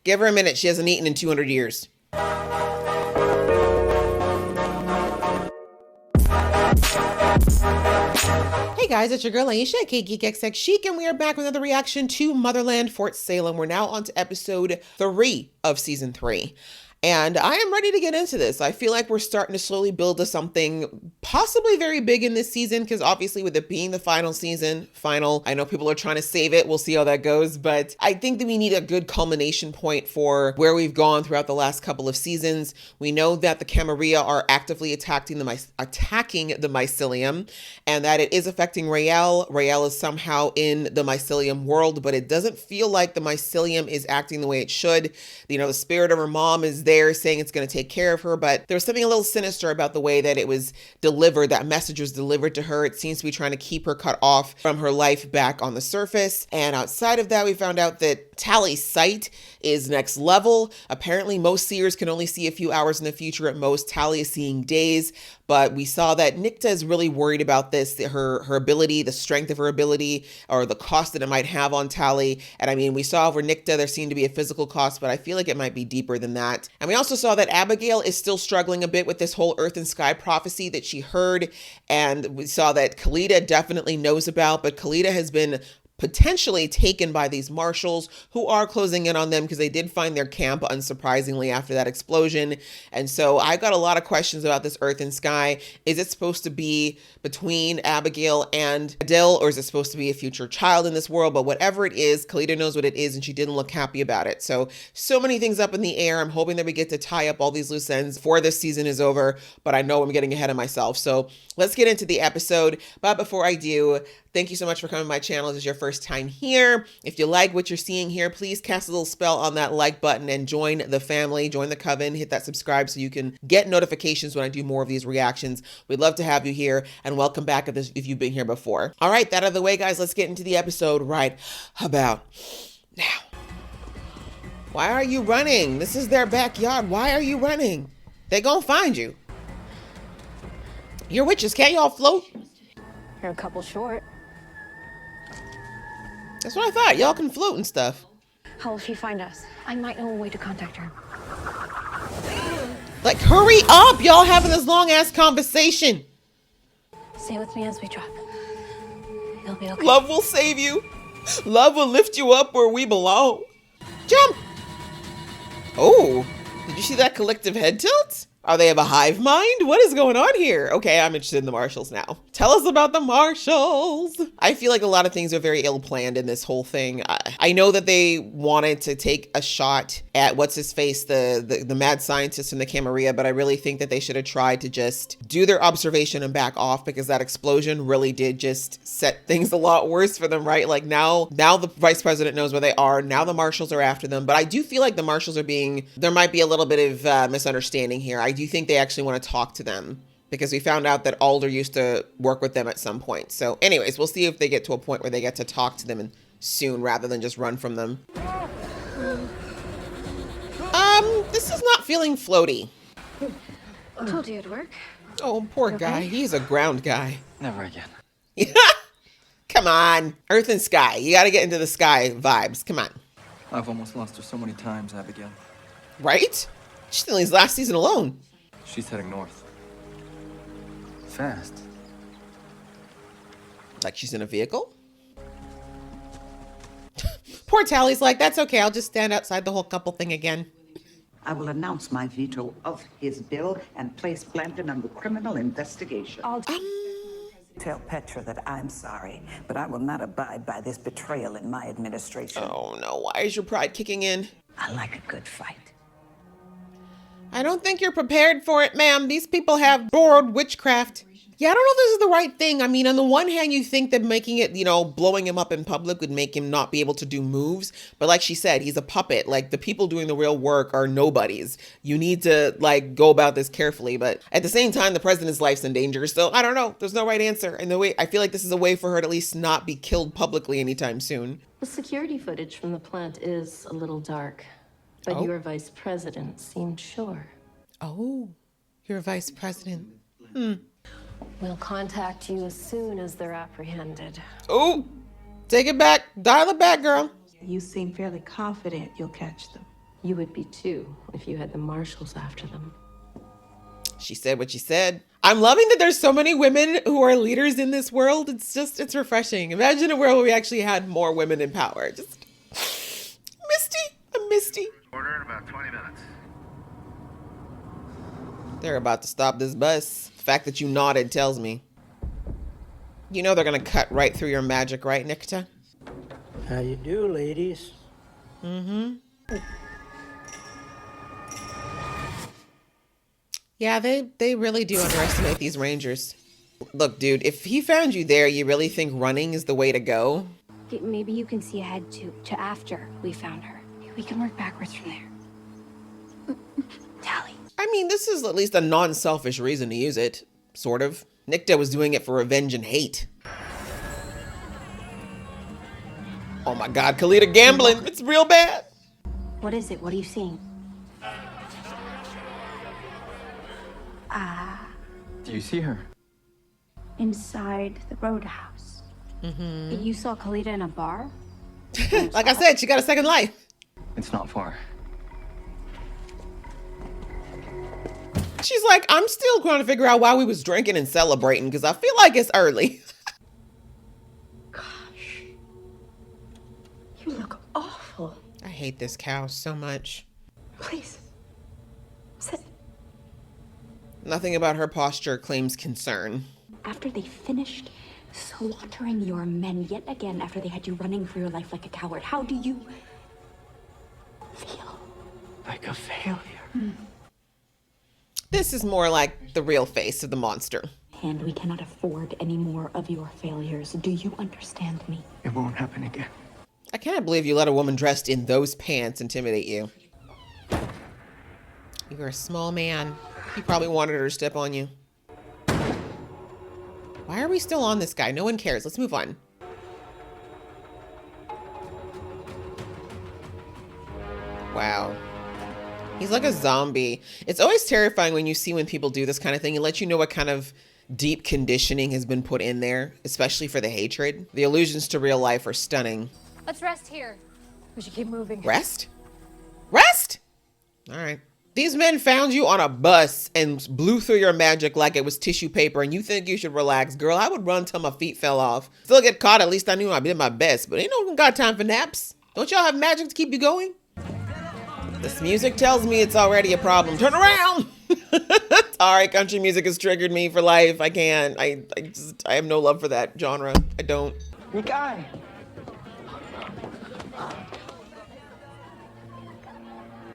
Give her a minute. She hasn't eaten in 200 years. Hey guys, it's your girl Aisha, aka GeekXX Chic, and we are back with another reaction to Motherland, Fort Salem. We're now on to episode 3 of season 3. And I am ready to get into this. I feel like we're starting to slowly build to something possibly very big in this season, because obviously with it being the final season, I know people are trying to save it. We'll see how that goes. But I think that we need a good culmination point for where we've gone throughout the last couple of seasons. We know that the Camarilla are actively attacking the mycelium, and that it is affecting Raelle. Raelle is somehow in the mycelium world, but it doesn't feel like the mycelium is acting the way it should. You know, the spirit of her mom is there saying it's going to take care of her, but there was something a little sinister about the way that it was delivered. That message was delivered to her. It seems to be trying to keep her cut off from her life back on the surface. And outside of that, we found out that Tally's sight is next level. Apparently most seers can only see a few hours in the future at most. Tally is seeing days, but we saw that Nikta is really worried about this, her ability, the strength of her ability, or the cost that it might have on Tally. And I mean, we saw over Nikta, there seemed to be a physical cost, but I feel like it might be deeper than that. And we also saw that Abigail is still struggling a bit with this whole Earth and Sky prophecy that she heard. And we saw that Khalida definitely knows about, but Khalida has been potentially taken by these marshals who are closing in on them because they did find their camp, unsurprisingly, after that explosion. And so I've got a lot of questions about this Earth and Sky. Is it supposed to be between Abigail and Adele, or is it supposed to be a future child in this world? But whatever it is, Khalida knows what it is, and she didn't look happy about it. So many things up in the air. I'm hoping that we get to tie up all these loose ends before this season is over, but I know I'm getting ahead of myself. So let's get into the episode. But before I do, thank you so much for coming to my channel. If this is your first time here, if you like what you're seeing here, please cast a little spell on that like button and join the family, join the coven, hit that subscribe so you can get notifications when I do more of these reactions. We'd love to have you here, and welcome back if you've been here before. All right, that out of the way, guys, let's get into the episode right about now. Why are you running? This is their backyard. Why are you running? They gonna find you. You're witches. Can't y'all float? You're a couple short. That's what I thought. Y'all can float and stuff. How will she find us? I might know a way to contact her. Like, hurry up! Y'all having this long ass conversation. Stay with me as we drop. You'll be okay. Love will save you. Love will lift you up where we belong. Jump! Oh, did you see that collective head tilt? Are they of a hive mind? What is going on here? Okay, I'm interested in the Marshals now. Tell us about the Marshals. I feel like a lot of things are very ill-planned in this whole thing. I know that they wanted to take a shot at what's-his-face, the mad scientist in the Camarilla, but I really think that they should have tried to just do their observation and back off, because that explosion really did just set things a lot worse for them, right? Like now the vice president knows where they are. Now the Marshals are after them, but I do feel like the Marshals are there might be a little bit of misunderstanding here. I do think they actually want to talk to them, because we found out that Alder used to work with them at some point. So anyways, we'll see if they get to a point where they get to talk to them soon rather than just run from them. This is not feeling floaty. I told you it'd work. Oh, poor Okay. guy. He's a ground guy. Never again. Come on. Earth and Sky. You got to get into the sky vibes. Come on. I've almost lost her so many times, Abigail. Right? She's in his last season alone. She's heading north. Fast. Like she's in a vehicle? Poor Tally's like, that's okay. I'll just stand outside the whole couple thing again. I will announce my veto of his bill and place Blanton under criminal investigation. Tell Petra that I'm sorry, but I will not abide by this betrayal in my administration. Oh no, why is your pride kicking in? I like a good fight. I don't think you're prepared for it, ma'am. These people have borrowed witchcraft. Yeah, I don't know if this is the right thing. I mean, on the one hand, you think that making it, blowing him up in public would make him not be able to do moves. But like she said, he's a puppet. Like, the people doing the real work are nobodies. You need to, go about this carefully. But at the same time, the president's life's in danger. So I don't know. There's no right answer. And I feel like this is a way for her to at least not be killed publicly anytime soon. The security footage from the plant is a little dark, but your vice president seemed sure. Oh, your vice president. We'll contact you as soon as they're apprehended. Oh, take it back. Dial it back, girl. You seem fairly confident you'll catch them. You would be too if you had the marshals after them. She said what she said. I'm loving that there's so many women who are leaders in this world. It's refreshing. Imagine a world where we actually had more women in power. Just Misty. Order in about 20 minutes. They're about to stop this bus. The fact that you nodded tells me. You know they're gonna cut right through your magic, right, Nikita? How you do, ladies? Yeah, they really do underestimate these rangers. Look, dude, if he found you there, you really think running is the way to go? Maybe you can see ahead to after we found her. We can work backwards from there. Tally. I mean, this is at least a non-selfish reason to use it. Sort of. Nikta was doing it for revenge and hate. Oh my god, Khalida gambling. It's real bad. What is it? What are you seeing? Do you see her? Inside the roadhouse. You saw Khalida in a bar? Like I said, she got a second life. It's not far. She's like, I'm still trying to figure out why we was drinking and celebrating because I feel like it's early. Gosh. You look awful. I hate this cow so much. Please. Sit. Nothing about her posture claims concern. After they finished slaughtering your men yet again, after they had you running for your life like a coward, how do you feel? Like a failure. This is more like the real face of the monster. And we cannot afford any more of your failures. Do you understand me? It won't happen again. I can't believe you let a woman dressed in those pants intimidate you. You're a small man. He probably wanted her to step on you. Why are we still on this guy? No one cares. Let's move on. Wow. He's like a zombie. It's always terrifying when you see when people do this kind of thing. It lets you know what kind of deep conditioning has been put in there, especially for the hatred. The allusions to real life are stunning. Let's rest here. We should keep moving. Rest? Rest? All right. These men found you on a bus and blew through your magic like it was tissue paper and you think you should relax. Girl, I would run till my feet fell off. Still get caught, at least I knew I did my best, but ain't no one got time for naps. Don't y'all have magic to keep you going? This music tells me it's already a problem. Turn around! Sorry, country music has triggered me for life. I can't. I have no love for that genre. I don't. You guy.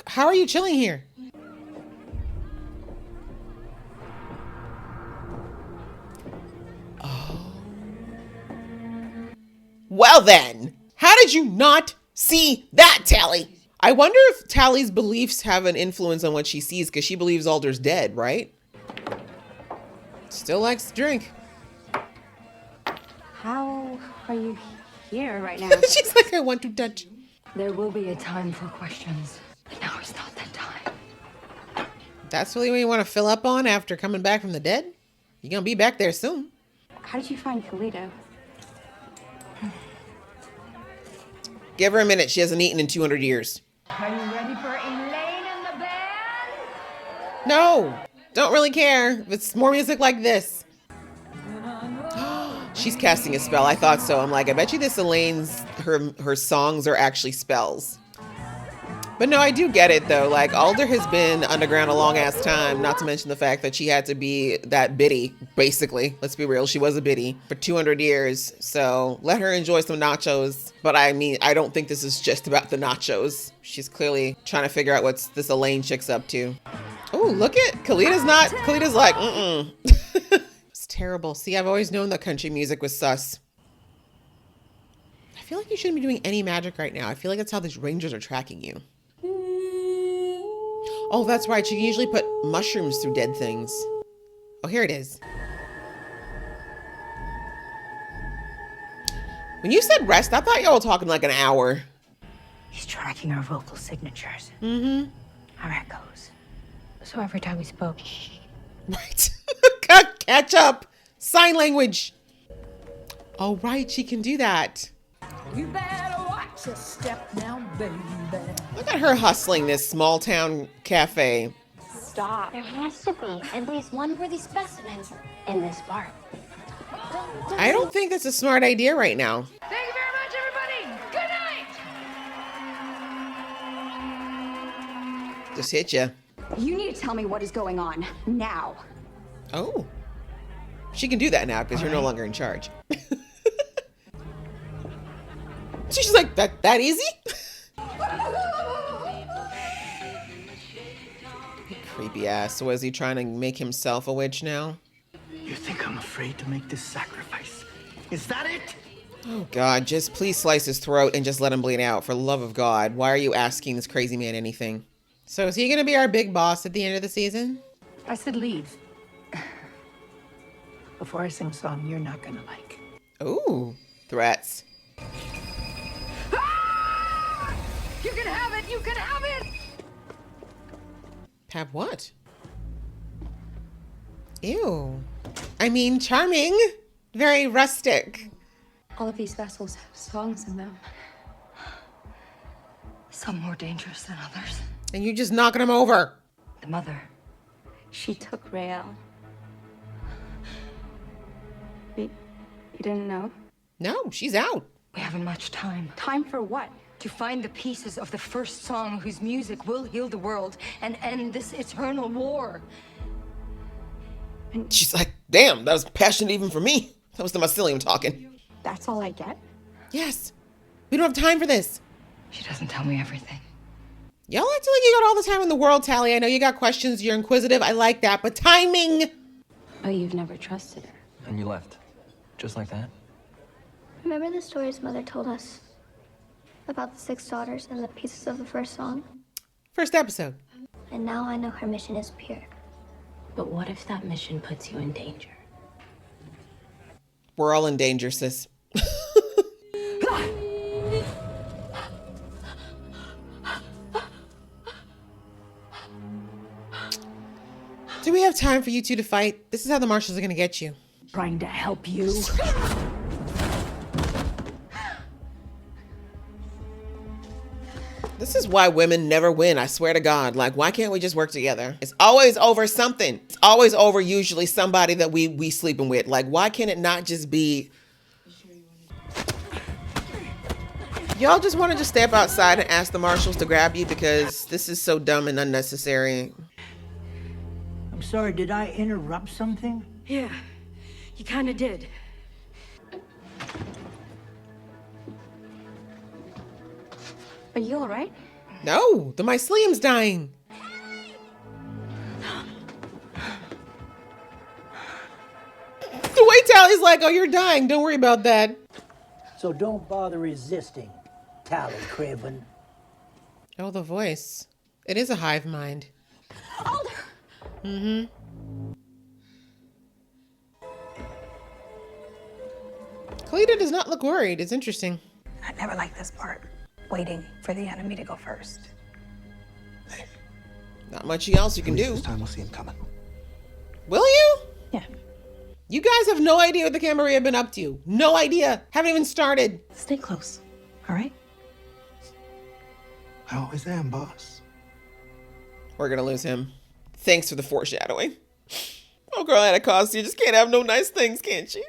How are you chilling here? Oh. Well then, how did you not see that, Tally? I wonder if Tally's beliefs have an influence on what she sees because she believes Alder's dead, right? Still likes to drink. How are you here right now? She's like, I want to touch. There will be a time for questions. But now is not that time. That's really what you want to fill up on after coming back from the dead? You're going to be back there soon. How did you find Khalida? Give her a minute. She hasn't eaten in 200 years. Are you ready for Elayne and the band? No, don't really care. It's more music like this. She's casting a spell. I thought so. I'm like, I bet you this Elayne's, her songs are actually spells. But no, I do get it though. Like Alder has been underground a long ass time, not to mention the fact that she had to be that biddy, basically. Let's be real. She was a biddy for 200 years. So let her enjoy some nachos. But I mean, I don't think this is just about the nachos. She's clearly trying to figure out what's this Elayne chick's up to. Oh, look at Khalida's like, It's terrible. See, I've always known that country music was sus. I feel like you shouldn't be doing any magic right now. I feel like that's how these rangers are tracking you. Oh, that's right. You can usually put mushrooms through dead things. Oh, here it is. When you said rest, I thought y'all were talking like an hour. He's tracking our vocal signatures. Mm-hmm. How that goes. So every time we spoke, Right. Catch up. Sign language. Oh, right. She can do that. You better watch Just step now, baby. Look at her hustling this small town cafe. Stop. There has to be at least one worthy specimen in this bar. I don't think that's a smart idea right now. Thank you very much, everybody. Good night. Just hit ya. You need to tell me what is going on now. Oh. She can do that now because you're no longer in charge. She's like, that easy? Creepy ass. So is he trying to make himself a witch now? You think I'm afraid to make this sacrifice? Is that it? Oh God, just please slice his throat and just let him bleed out. For the love of God. Why are you asking this crazy man anything? So is he going to be our big boss at the end of the season? I said leave. Before I sing a song you're not gonna like. Ooh, threats. Ah! You can have it! You can have it! Have what? Ew. I mean, charming. Very rustic. All of these vessels have songs in them. Some more dangerous than others. And you just knocking him over. The mother, she took Rael. You didn't know? No, she's out. We haven't much time. Time for what? To find the pieces of the first song whose music will heal the world and end this eternal war. And she's like, damn, that was passionate even for me. That was the mycelium talking. That's all I get? Yes. We don't have time for this. She doesn't tell me everything. Y'all act like you got all the time in the world, Tally. I know you got questions, you're inquisitive. I like that, but timing. But you've never trusted her. And you left. Just like that? Remember the stories Mother told us about the 6 daughters and the pieces of the first song? First episode. And now I know her mission is pure. But what if that mission puts you in danger? We're all in danger, sis. Do we have time for you two to fight? This is how the marshals are gonna get you. Trying to help you. This is why women never win, I swear to God. Like, why can't we just work together? It's always over something. It's always over usually somebody that we sleeping with. Like, why can't it not just be... Y'all just want to just step outside and ask the marshals to grab you because this is so dumb and unnecessary. I'm sorry, did I interrupt something? Yeah, you kinda did. Are you all right? No, the mycelium's dying. The way Tally's like, oh, you're dying. Don't worry about that. So don't bother resisting, Tally Craven. Oh, the voice. It is a hive mind. Alder! Mm-hmm. Kalita does not look worried. It's interesting. I never liked this part. Waiting for the enemy to go first. Not much else you can do. This time we'll see him coming. Will you? Yeah. You guys have no idea what the Camarilla have been up to. No idea. Haven't even started. Stay close, all right? I always am, boss. We're gonna lose him. Thanks for the foreshadowing. Oh, girl, Anacostia just can't have no nice things, can't she?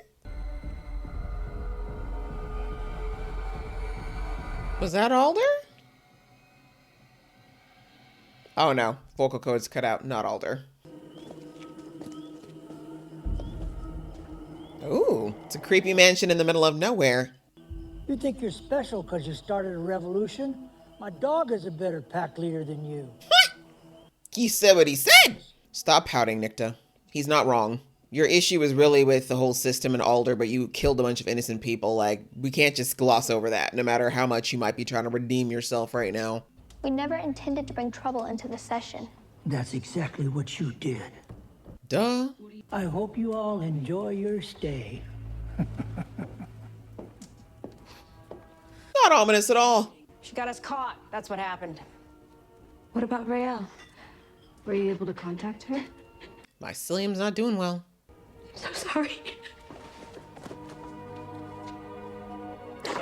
Was that Alder? Oh no, vocal cords cut out, not Alder. Ooh, it's a creepy mansion in the middle of nowhere. You think you're special because you started a revolution? My dog is a better pack leader than you. He said what he said. Stop pouting, Nikta. He's not wrong. Your issue is really with the whole system and Alder, but you killed a bunch of innocent people. Like, we can't just gloss over that, no matter how much you might be trying to redeem yourself right now. We never intended to bring trouble into the session. That's exactly what you did. Duh. I hope you all enjoy your stay. Not ominous at all. She got us caught. That's what happened. What about Rael? Were you able to contact her? Mycelium's not doing well. So sorry.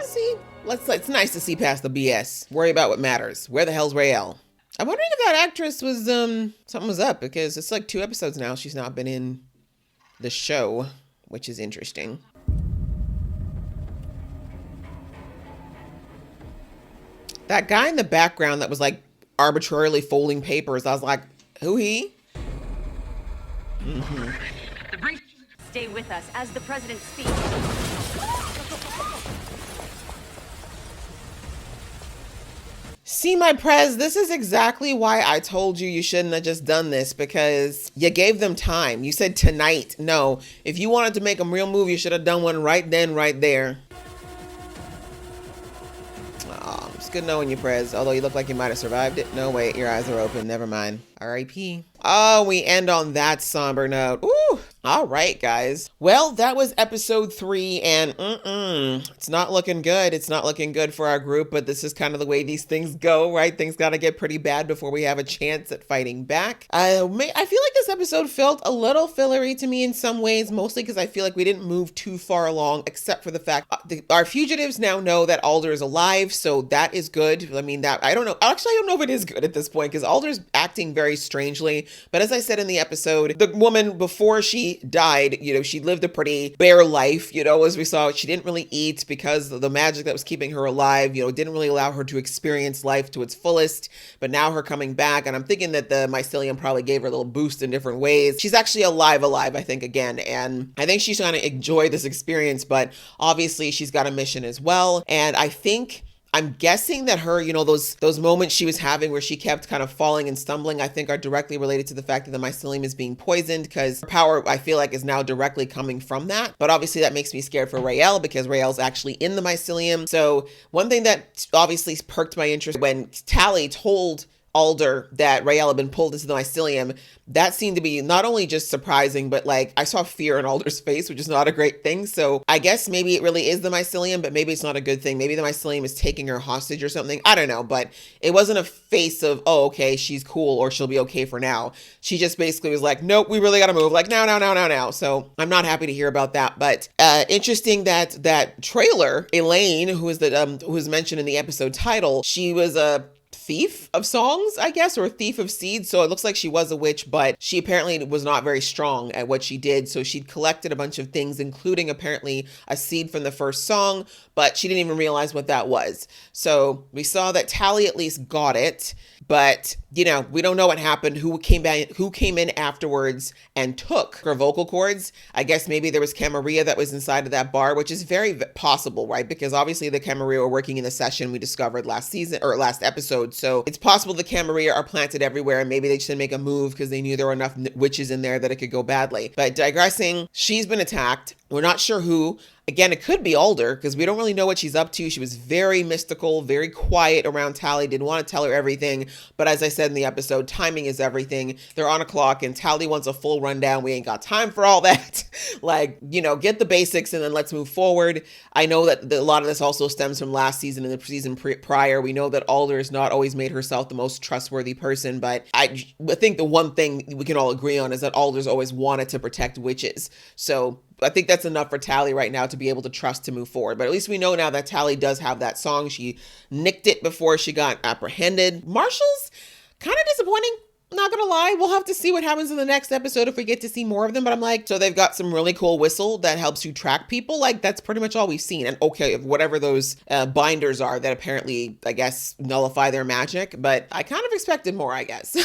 See, It's nice to see past the BS. Worry about what matters. Where the hell's Raelle? I'm wondering if that actress was, something was up, because it's like 2 episodes now she's not been in the show, which is interesting. That guy in the background that was like arbitrarily folding papers, I was like, who he? Mm-hmm. Stay with us as the president speaks. See, my prez, this is exactly why I told you shouldn't have just done this, because you gave them time. You said tonight. No, if you wanted to make a real move, you should have done one right then, right there. Oh, it's good knowing you, prez. Although you look like you might have survived it. No, wait, your eyes are open. Never mind. R.I.P. Oh, we end on that somber note. Ooh. All right, guys. Well, that was episode 3, and it's not looking good. It's not looking good for our group, but this is kind of the way these things go, right? Things got to get pretty bad before we have a chance at fighting back. I feel like this episode felt a little fillery to me in some ways, mostly because I feel like we didn't move too far along, except for the fact our fugitives now know that Alder is alive, so that is good. I mean, I don't know. Actually, I don't know if it is good at this point, because Alder's acting very strangely. But as I said in the episode, the woman, before she died, she lived a pretty bare life, as we saw. She didn't really eat because the magic that was keeping her alive, didn't really allow her to experience life to its fullest. But now her coming back, and I'm thinking that the mycelium probably gave her a little boost in different ways. She's actually alive, I think, again. And I think she's going to enjoy this experience, but obviously she's got a mission as well. And I'm guessing that her, those moments she was having where she kept kind of falling and stumbling, I think are directly related to the fact that the mycelium is being poisoned, because her power, I feel like, is now directly coming from that. But obviously that makes me scared for Raelle, because Raelle's actually in the mycelium. So one thing that obviously perked my interest when Tally told Alder that Raelle had been pulled into the mycelium, that seemed to be not only just surprising, but like I saw fear in Alder's face, which is not a great thing. So I guess maybe it really is the mycelium, but maybe it's not a good thing. Maybe the mycelium is taking her hostage or something. I don't know, but it wasn't a face of, oh, okay, she's cool, or she'll be okay for now. She just basically was like, nope, we really got to move. Like now. So I'm not happy to hear about that. But interesting that trailer, Elayne, who is mentioned in the episode title, she was a thief of songs, I guess, or a thief of seeds. So it looks like she was a witch, but she apparently was not very strong at what she did. So she'd collected a bunch of things, including apparently a seed from the first song, but she didn't even realize what that was. So we saw that Tally at least got it, but we don't know what happened, who came in afterwards and took her vocal cords. I guess maybe there was Camarilla that was inside of that bar, which is very possible, right? Because obviously the Camarilla were working in the session we discovered last episode. So it's possible the Camarilla are planted everywhere, and maybe they just didn't make a move because they knew there were enough witches in there that it could go badly. But digressing, she's been attacked. We're not sure who. Again, it could be Alder, because we don't really know what she's up to. She was very mystical, very quiet around Tally, didn't want to tell her everything. But as I said in the episode, timing is everything. They're on a clock, and Tally wants a full rundown. We ain't got time for all that. Get the basics and then let's move forward. I know that a lot of this also stems from last season and the season prior. We know that Alder has not always made herself the most trustworthy person, but I think the one thing we can all agree on is that Alder's always wanted to protect witches. So I think that's enough for Tally right now to be able to trust to move forward. But at least we know now that Tally does have that song. She nicked it before she got apprehended. Marshall's kind of disappointing. Not gonna lie, we'll have to see what happens in the next episode if we get to see more of them. But I'm like, so they've got some really cool whistle that helps you track people. Like, that's pretty much all we've seen. And okay, whatever those binders are that apparently, I guess, nullify their magic. But I kind of expected more, I guess.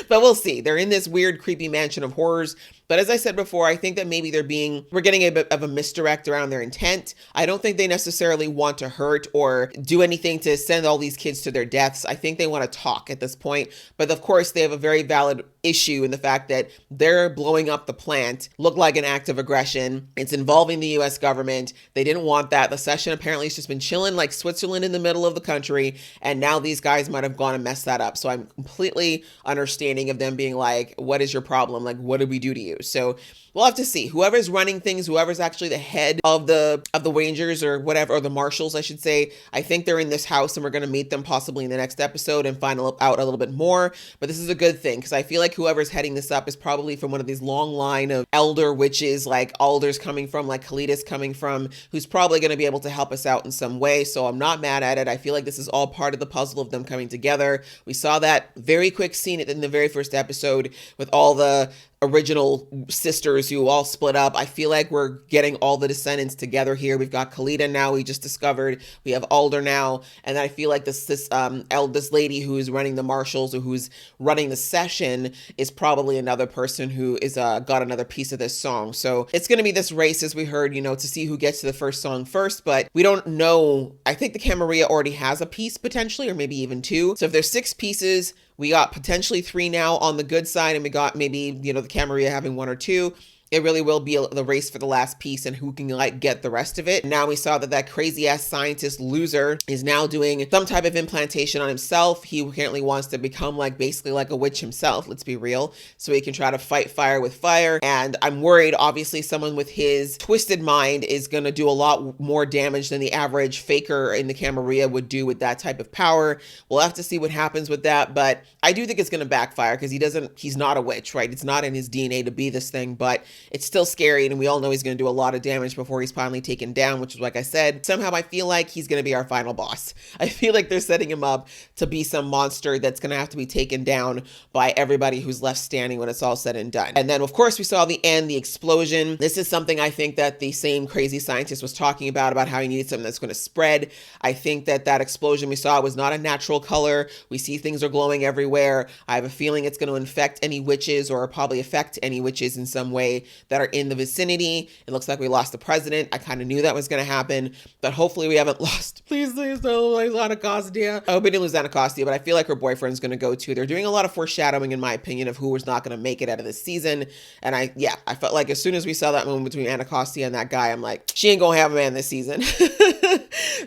But we'll see. They're in this weird, creepy mansion of horrors. But as I said before, I think that maybe we're getting a bit of a misdirect around their intent. I don't think they necessarily want to hurt or do anything to send all these kids to their deaths. I think they want to talk at this point. But of course, they have a very valid issue in the fact that they're blowing up the plant looked like an act of aggression. It's involving the US government. They didn't want that. The session apparently has just been chilling like Switzerland in the middle of the country. And now these guys might have gone and messed that up. So I'm completely understanding of them being like, what is your problem? Like, what did we do to you? So we'll have to see. Whoever's running things, whoever's actually the head of the Rangers or whatever, or the Marshals, I should say, I think they're in this house, and we're going to meet them possibly in the next episode and find out a little bit more. But this is a good thing, because I feel like like whoever's heading this up is probably from one of these long line of elder witches, like Alder's coming from, like Kalida's coming from, who's probably going to be able to help us out in some way. So I'm not mad at it. I feel like this is all part of the puzzle of them coming together. We saw that very quick scene in the very first episode with all the original sisters who all split up. I feel like we're getting all the descendants together here. We've got Kalida now, we just discovered. We have Alder now. And I feel like this lady who is running the marshals, or who's running the session, is probably another person who is got another piece of this song. So it's going to be this race, as we heard, you know, to see who gets to the first song first, but we don't know. I think the Camarilla already has a piece potentially, or maybe even 2. So if there's 6 pieces, we got potentially 3 now on the good side, and we got maybe, you know, the Camarilla having 1 or 2. It really will be the race for the last piece and who can like get the rest of it. Now we saw that crazy ass scientist loser is now doing some type of implantation on himself. He apparently wants to become like basically like a witch himself, let's be real, so he can try to fight fire with fire. And I'm worried, obviously, someone with his twisted mind is going to do a lot more damage than the average faker in the Camarilla would do with that type of power. We'll have to see what happens with that, but I do think it's going to backfire because he's not a witch, right? It's not in his DNA to be this thing, but it's still scary, and we all know he's going to do a lot of damage before he's finally taken down, which is, like I said, somehow I feel like he's going to be our final boss. I feel like they're setting him up to be some monster that's going to have to be taken down by everybody who's left standing when it's all said and done. And then, of course, we saw the end, the explosion. This is something I think that the same crazy scientist was talking about how he needed something that's going to spread. I think that explosion we saw was not a natural color. We see things are glowing everywhere. I have a feeling it's going to infect any witches, or probably affect any witches in some way that are in the vicinity. It looks like we lost the president. I kind of knew that was going to happen, but hopefully we haven't lost. Please don't lose Anacostia. I hope we didn't lose Anacostia, but I feel like her boyfriend's going to go too. They're doing a lot of foreshadowing, in my opinion, of who was not going to make it out of this season. And I felt like as soon as we saw that moment between Anacostia and that guy, I'm like, she ain't going to have a man this season.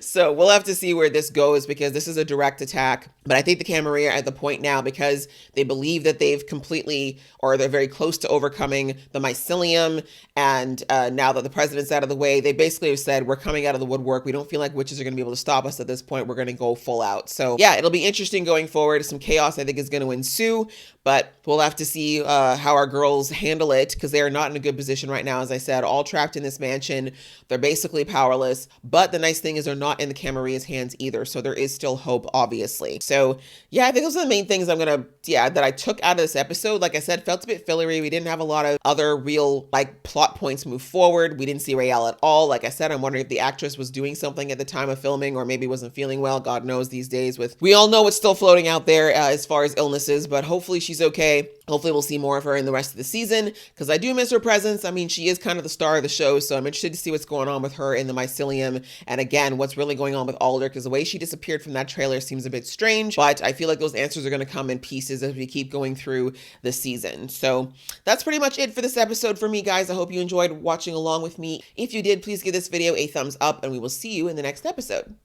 So we'll have to see where this goes, because this is a direct attack. But I think the Camarilla are at the point now, because they believe that they've completely, or they're very close to overcoming the mycelium. And now that the president's out of the way, they basically have said, we're coming out of the woodwork. We don't feel like witches are going to be able to stop us at this point. We're going to go full out. So yeah, it'll be interesting going forward. Some chaos, I think, is going to ensue, but we'll have to see how our girls handle it, because they are not in a good position right now. As I said, all trapped in this mansion. They're basically powerless, but the nice thing is they're not in the Camarilla's hands either. So there is still hope, obviously. So yeah, I think those are the main things that I took out of this episode. Like I said, felt a bit fillery. We didn't have a lot of other real like plot points move forward. We didn't see Raelle at all. Like I said, I'm wondering if the actress was doing something at the time of filming, or maybe wasn't feeling well. God knows these days, we all know what's still floating out there as far as illnesses, but hopefully she's okay. Hopefully we'll see more of her in the rest of the season, because I do miss her presence. I mean, she is kind of the star of the show, so I'm interested to see what's going on with her in the mycelium, and again, what's really going on with Alder, because the way she disappeared from that trailer seems a bit strange, but I feel like those answers are going to come in pieces as we keep going through the season. So that's pretty much it for this episode for me, guys. I hope you enjoyed watching along with me. If you did, please give this video a thumbs up, and we will see you in the next episode.